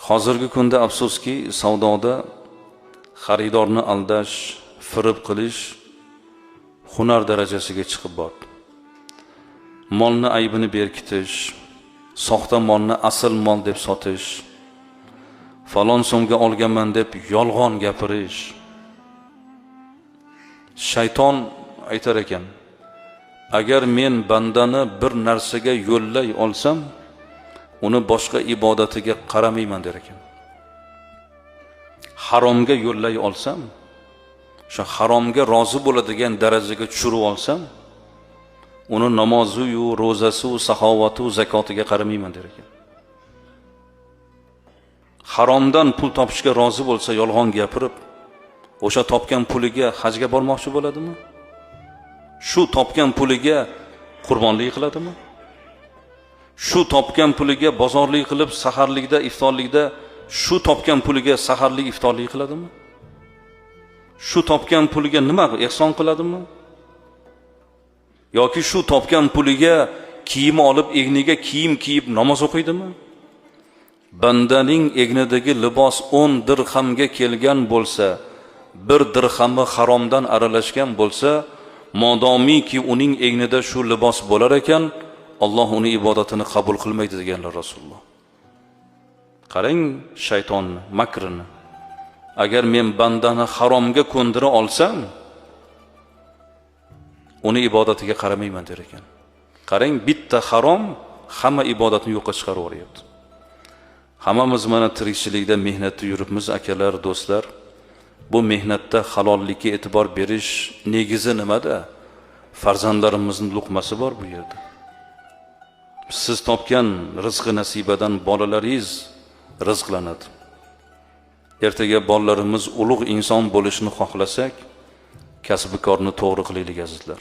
Hozirgi kunda afsuski savdoda xaridorni aldash, firib qilish hunar darajasiga chiqib bordi. Molni aybini berkitish, soxta molni asl mol deb sotish, falon so'mga olganman deb yolg'on gapirish. Shayton aytar ekan, agar men bandani bir narsaga yo'llay olsam, uni boshqa ibodatiga qaramayman der ekan. Haromga yo'llay olsam, o'sha haromga rozi bo'ladigan darajaga tushirib olsam, uni namozi-yu, ro'zasi-yu, saxovati-yu, zakotiga qaramayman der ekan. Haromdan pul topishga rozi bo'lsa, yolg'on gapirib, o'sha topgan puliga hajga bormoqchi bo'ladimi? Shu topgan puliga qurbonlik qiladimi? Shu topgan puliga bozorlik qilib, saharlikda, iftorlikda shu topgan puliga saharlik, iftorlik qiladimi? Shu topgan puliga nima ehson qiladimi? Yoki shu topgan puliga kiyim olib, egniga kiyim kiyib namoz o'qiydimi? Bandaning egnidagi libos 10 dirhamga kelgan bo'lsa, 1 dirhami haromdan aralashgan bo'lsa, modomiki uning egnida shu libos bo'lar ekan, Alloh uni ibodatini qabul qilmaydi deganlar Rasululloh. Qarang shayton makrini. Agar men bandani haromga ko'ndira olsam, uni ibodatiga qaramayman der ekan. Qarang, bitta harom hamma ibodatni yo'qqa chiqarib yuboryapti. Hammamiz mana tirikchilikda mehnatda yuribmiz, akalar, do'stlar. Bu mehnatda halollikka e'tibor berish negizi nimada? Farzandlarimizning luqmasi bor bu yerda. Siz topgan rizqi nasibadan bolalaringiz rizqlanadi. Ertaga bolalarimiz ulug' inson bo'lishini xohlasak, kasb-korni to'g'ri qilaylik azizlar.